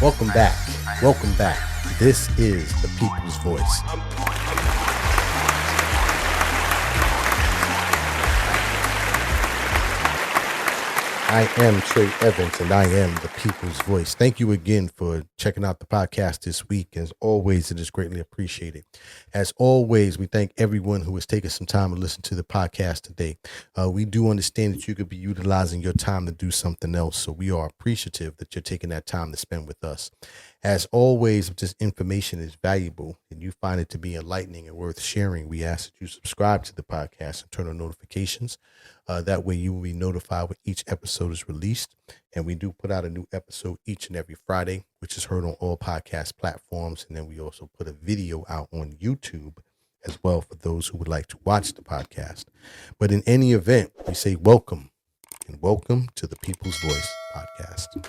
Welcome back. Welcome back. This is the People's Voice. I am Trey Evans, and I am the People's Voice. Thank you again for checking out the podcast this week. As always, it is greatly appreciated. As always, we thank everyone who has taken some time to listen to the podcast today. We do understand that you could be utilizing your time to do something else, so we are appreciative that you're taking that time to spend with us. As always, if this information is valuable and you find it to be enlightening and worth sharing, we ask that you subscribe to the podcast and turn on notifications. That way you will be notified when each episode is released. And we do put out a new episode each and every Friday, which is heard on all podcast platforms. And then we also put a video out on YouTube as well for those who would like to watch the podcast. But in any event, we say welcome and welcome to the People's Voice podcast.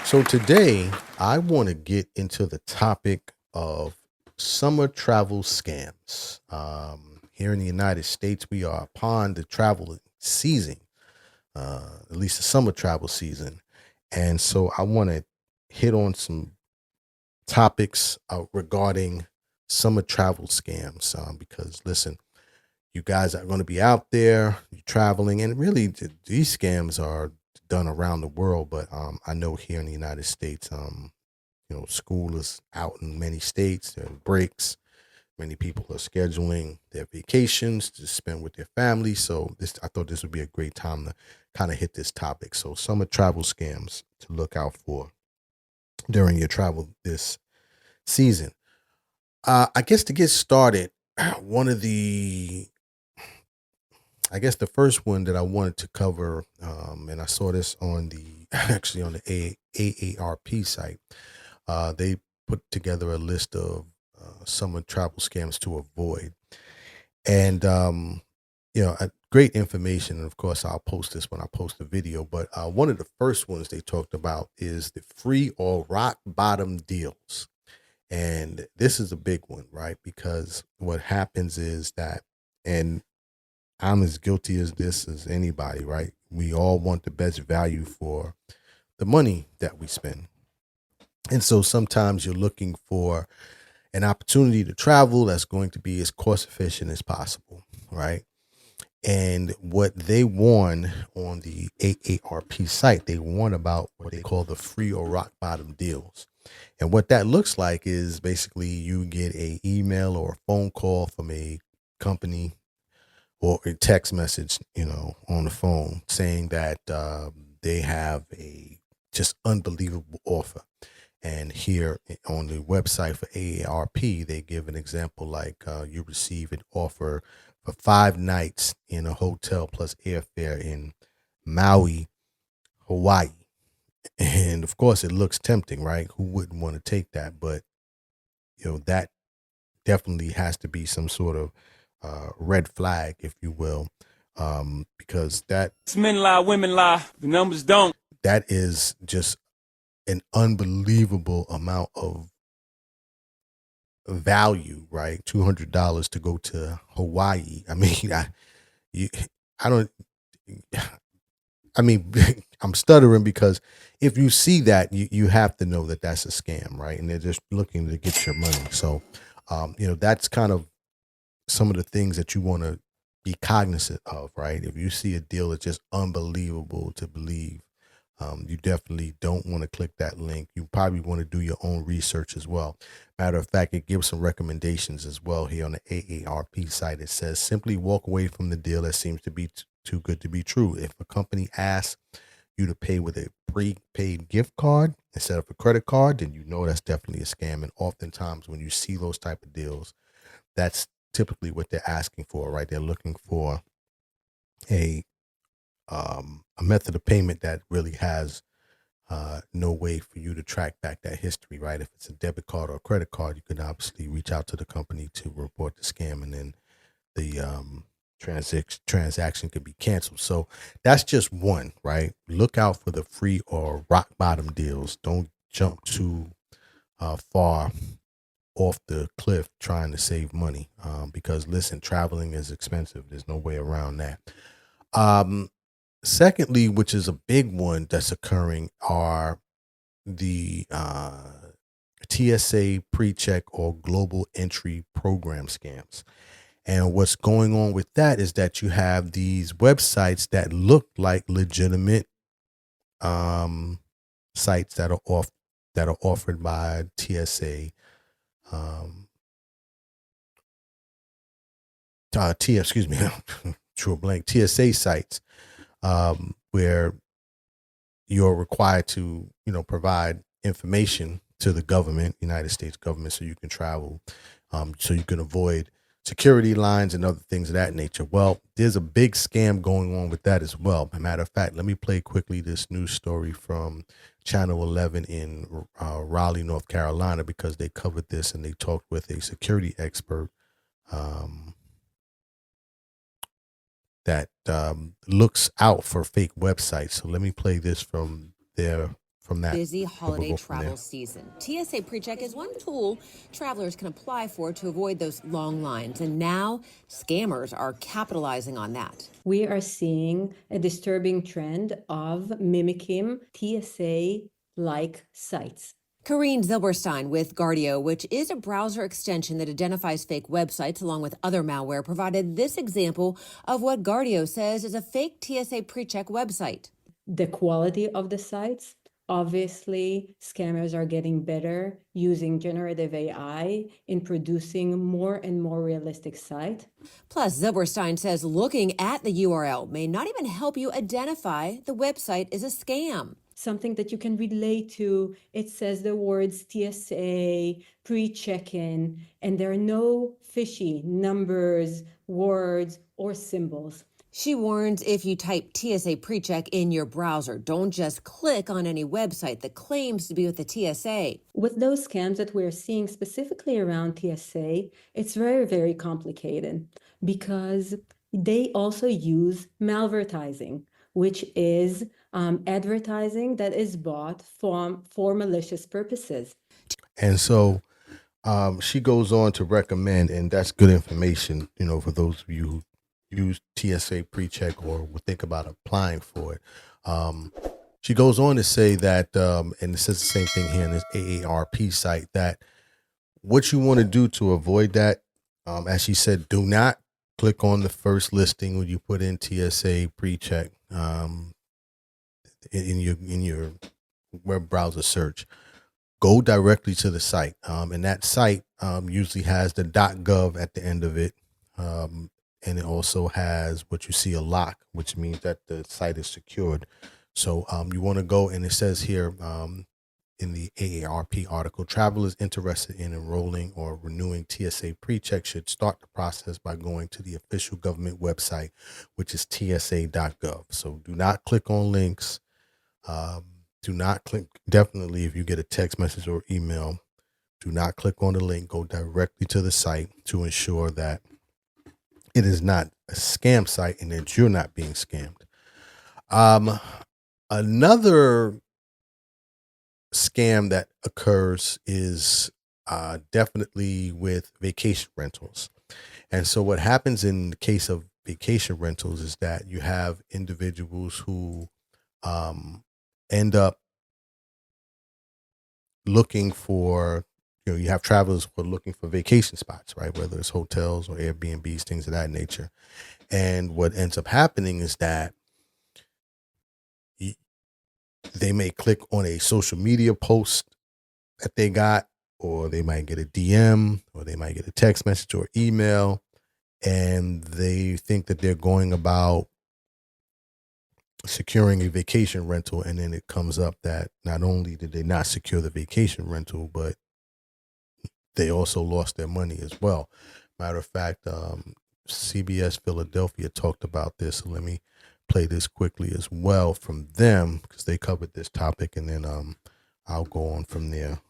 So today, I want to get into the topic of summer travel scams. Here in the United States, we are upon the travel season, at least the summer travel season. And so I want to hit on some topics regarding summer travel scams because, listen, you guys are going to be out there, you're traveling, and really these scams are done around the world, but I know here in the United States, school is out in many states. There are breaks. Many people are scheduling their vacations to spend with their family. So I thought this would be a great time to kind of hit this topic. So summer travel scams to look out for during your travel this season. I guess to get started, the first one that I wanted to cover, and I saw this on the AARP site. They put together a list of summer travel scams to avoid, and great information. And of course, I'll post this when I post the video. But one of the first ones they talked about is the free or rock bottom deals, and this is a big one, right? Because what happens is that, and I'm as guilty as this as anybody, right? We all want the best value for the money that we spend. And so sometimes you're looking for an opportunity to travel that's going to be as cost efficient as possible, right? And what they warn on the AARP site, they warn about what they call the free or rock bottom deals. And what that looks like is basically you get an email or a phone call from a company or a text message, on the phone saying that they have a just unbelievable offer. And here on the website for AARP, they give an example like you receive an offer for 5 nights in a hotel plus airfare in Maui, Hawaii. And of course, it looks tempting, right? Who wouldn't want to take that? But, that definitely has to be some sort of red flag, if you will, because men lie, women lie, the numbers don't. That is just an unbelievable amount of value, right? $200 to go to Hawaii. I mean, I'm stuttering because if you see that, you have to know that that's a scam, right? And they're just looking to get your money. So, that's kind of some of the things that you want to be cognizant of, right? If you see a deal that's just unbelievable to believe, you definitely don't want to click that link. You probably want to do your own research as well. Matter of fact, it gives some recommendations as well here on the AARP site. It says simply walk away from the deal that seems to be too good to be true. If a company asks you to pay with a prepaid gift card instead of a credit card, then that's definitely a scam. And oftentimes when you see those type of deals, that's typically what they're asking for, right? They're looking for a method of payment that really has no way for you to track back that history, right? If it's a debit card or a credit card, you can obviously reach out to the company to report the scam, and then the transaction could be canceled. So that's just one, right? Look out for the free or rock bottom deals. Don't jump too far off the cliff trying to save money, because listen, traveling is expensive. There's no way around that. Secondly, which is a big one that's occurring, are the TSA pre-check or global entry program scams. And what's going on with that is that you have these websites that look like legitimate sites that are offered by TSA, excuse me, true blank TSA sites, where you're required to, provide information to the government, United States government, so you can travel, so you can avoid security lines and other things of that nature. Well, there's a big scam going on with that as well. As a matter of fact, let me play quickly this news story from Channel 11 in Raleigh, North Carolina, because they covered this and they talked with a security expert that looks out for fake websites. So let me play this from that. Busy holiday travel season. TSA PreCheck is one tool travelers can apply for to avoid those long lines. And now scammers are capitalizing on that. We are seeing a disturbing trend of mimicking TSA-like sites. Karine Zilberstein with Guardio, which is a browser extension that identifies fake websites along with other malware, provided this example of what Guardio says is a fake TSA PreCheck website. The quality of the sites, obviously, scammers are getting better using generative AI in producing more and more realistic sites. Plus, Zilberstein says looking at the URL may not even help you identify the website is a scam. Something that you can relate to. It says the words TSA, pre-check-in, and there are no fishy numbers, words, or symbols. She warns if you type TSA PreCheck in your browser, don't just click on any website that claims to be with the TSA. With those scams that we're seeing specifically around TSA, it's very, very complicated because they also use malvertising, which is advertising that is bought for malicious purposes. And so she goes on to recommend, and that's good information, for those of you who use TSA PreCheck or would think about applying for it. She goes on to say that, and it says the same thing here in this AARP site, that what you want to do to avoid that, as she said, do not click on the first listing when you put in TSA PreCheck in your web browser search. Go directly to the site, and that site usually has the .gov at the end of it. And it also has what you see, a lock, which means that the site is secured. So you want to go, and it says here in the AARP article, travelers interested in enrolling or renewing TSA PreCheck should start the process by going to the official government website, which is tsa.gov. So do not click on links. Do not click. Definitely, if you get a text message or email, do not click on the link. Go directly to the site to ensure that it is not a scam site and that you're not being scammed. Another scam that occurs is definitely with vacation rentals. And so what happens in the case of vacation rentals is that you have individuals who end up looking for, you have travelers who are looking for vacation spots, right? Whether it's hotels or Airbnbs, things of that nature. And what ends up happening is that they may click on a social media post that they got, or they might get a DM, or they might get a text message or email, and they think that they're going about securing a vacation rental. And then it comes up that not only did they not secure the vacation rental, but they also lost their money as well. Matter of fact, CBS Philadelphia talked about this. So let me play this quickly as well from them, because they covered this topic, and then I'll go on from there.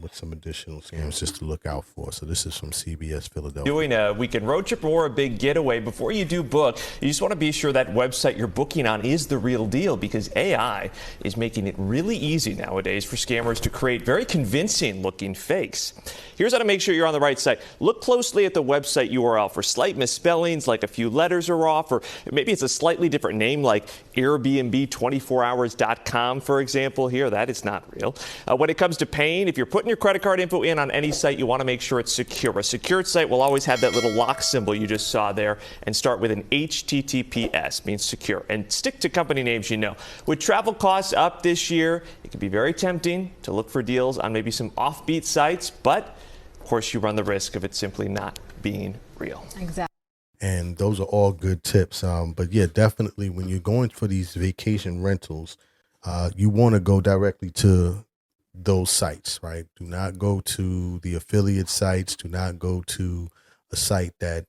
with some additional scams just to look out for. So this is from CBS Philadelphia. Doing a weekend road trip or a big getaway, before you do book, you just want to be sure that website you're booking on is the real deal, because AI is making it really easy nowadays for scammers to create very convincing looking fakes. Here's how to make sure you're on the right site. Look closely at the website URL for slight misspellings, like a few letters are off, or maybe it's a slightly different name, like Airbnb24hours.com, for example. Here, that is not real. When it comes to paying, if you're putting your credit card info in on any site, you want to make sure it's secure. A secured site will always have that little lock symbol you just saw there and start with an HTTPS, means secure, and stick to company names you know. With travel costs up this year, it can be very tempting to look for deals on maybe some offbeat sites, but of course you run the risk of it simply not being real. Exactly. And those are all good tips. But yeah, definitely when you're going for these vacation rentals, you want to go directly to those sites, right? Do not go to the affiliate sites. Do not go to a site that,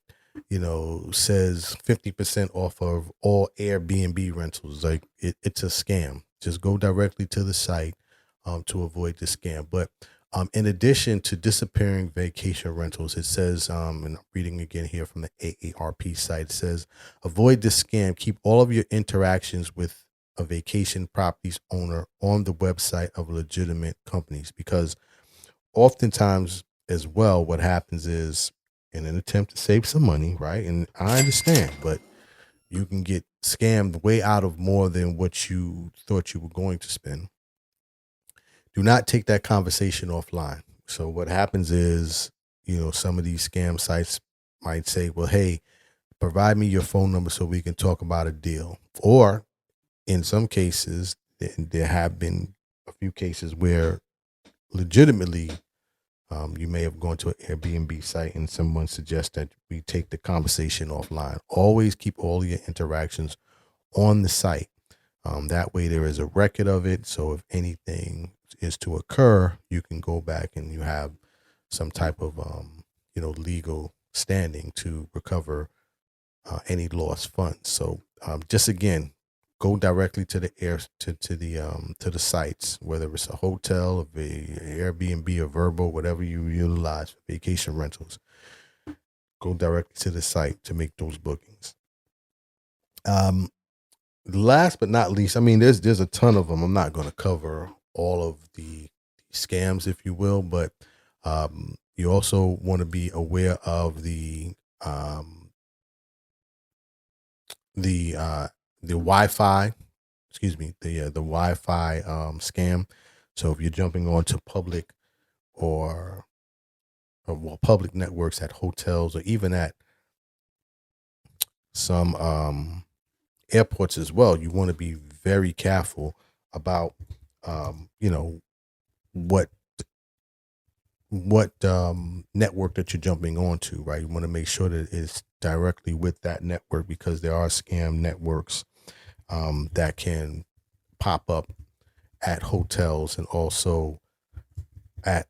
says 50% off of all Airbnb rentals. Like it's a scam. Just go directly to the site to avoid the scam. But in addition to disappearing vacation rentals, it says, and I'm reading again here from the AARP site, it says, avoid this scam. Keep all of your interactions with a vacation properties owner on the website of legitimate companies, because oftentimes as well, what happens is, in an attempt to save some money, right? And I understand, but you can get scammed way out of more than what you thought you were going to spend. Do not take that conversation offline. So what happens is, some of these scam sites might say, well, hey, provide me your phone number so we can talk about a deal. Or in some cases, there have been a few cases where legitimately you may have gone to an Airbnb site and someone suggests that we take the conversation offline. Always keep all your interactions on the site. That way there is a record of it. So if anything is to occur, you can go back and you have some type of, legal standing to recover any lost funds. So just again, go directly to the to the sites, whether it's a hotel, a Airbnb, a Vrbo, whatever you utilize for vacation rentals. Go directly to the site to make those bookings. Last but not least, there's a ton of them. I'm not going to cover all of the scams, if you will, but you also want to be aware of the Wi-Fi, the Wi-Fi scam. So if you're jumping onto public or public networks at hotels or even at some airports as well, you want to be very careful about what network that you're jumping onto, right? You want to make sure that it's directly with that network, because there are scam networks that can pop up at hotels and also at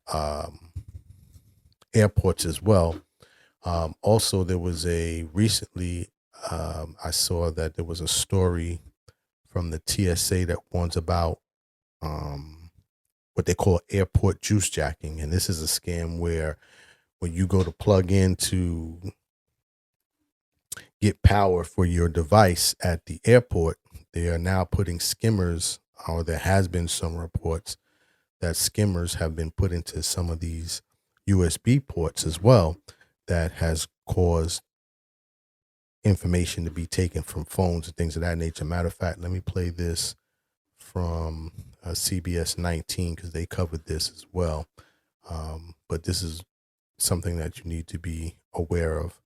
airports as well. Also, there was recently I saw that there was a story from the TSA that warns about what they call airport juice jacking. And this is a scam where when you go to plug in to get power for your device at the airport, they are now putting skimmers, or there has been some reports that skimmers have been put into some of these USB ports as well, that has caused information to be taken from phones and things of that nature. Matter of fact, let me play this from CBS 19, because they covered this as well. But this is something that you need to be aware of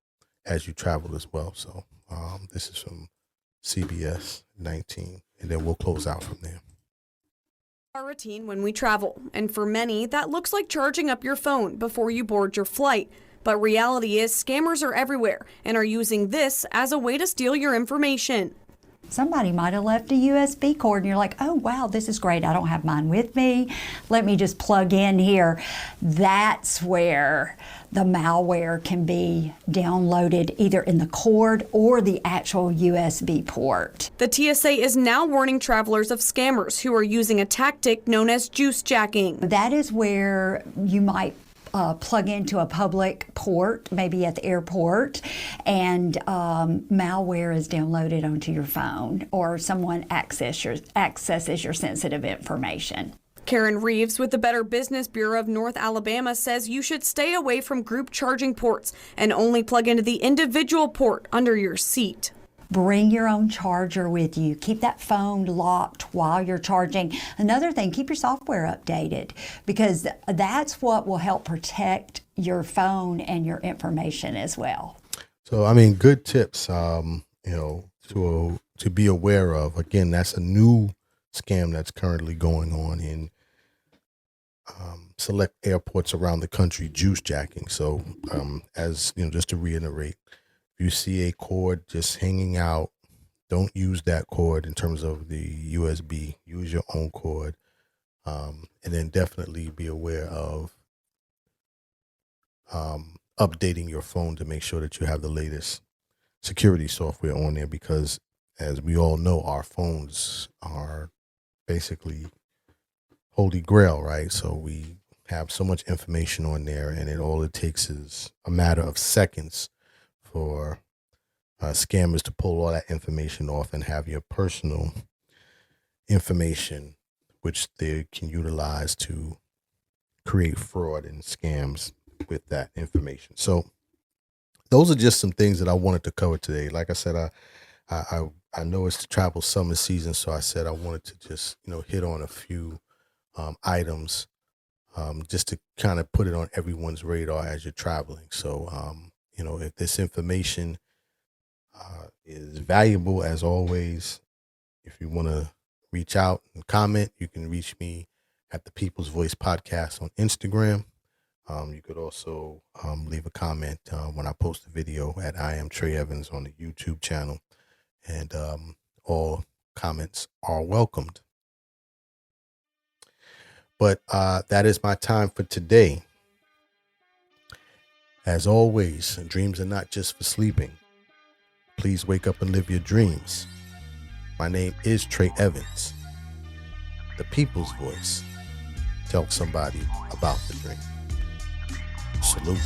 as you travel as well. So this is from CBS 19, and then we'll close out from there. Our routine when we travel, and for many, that looks like charging up your phone before you board your flight. But reality is, scammers are everywhere and are using this as a way to steal your information. somebody might have left a USB cord and you're like, oh wow, this is great, I don't have mine with me, let me just plug in here. That's where the malware can be downloaded either in the cord or the actual USB port. The TSA is now warning travelers of scammers who are using a tactic known as juice jacking. That is where you might plug into a public port, maybe at the airport, and malware is downloaded onto your phone, or someone accesses your sensitive information. Karen Reeves with the Better Business Bureau of North Alabama says you should stay away from group charging ports and only plug into the individual port under your seat. Bring your own charger with you. Keep that phone locked while you're charging. Another thing, keep your software updated, because that's what will help protect your phone and your information as well. So, I mean, good tips, you know, to be aware of. Again, that's a new scam that's currently going on in select airports around the country, juice jacking. So, as you know, just to reiterate, if you see a cord just hanging out, don't use that cord in terms of the USB. Use your own cord, and then definitely be aware of updating your phone to make sure that you have the latest security software on there, because as we all know, our phones are basically holy grail, right? So we have so much information on there, and all it takes is a matter of seconds for scammers to pull all that information off and have your personal information, which they can utilize to create fraud and scams with that information. So those are just some things that I wanted to cover today. Like I said, I know it's the travel summer season, so I said I wanted to just, you know, hit on a few items just to kind of put it on everyone's radar as you're traveling. So, you know, if this information is valuable, as always, if you want to reach out and comment, you can reach me at the People's Voice Podcast on Instagram. You could also leave a comment when I post a video at I Am Trey Evans on the YouTube channel. And all comments are welcomed. But that is my time for today. As always, dreams are not just for sleeping. Please wake up and live your dreams. My name is Trey Evans, the People's Voice. Tell somebody about the dream. Salute.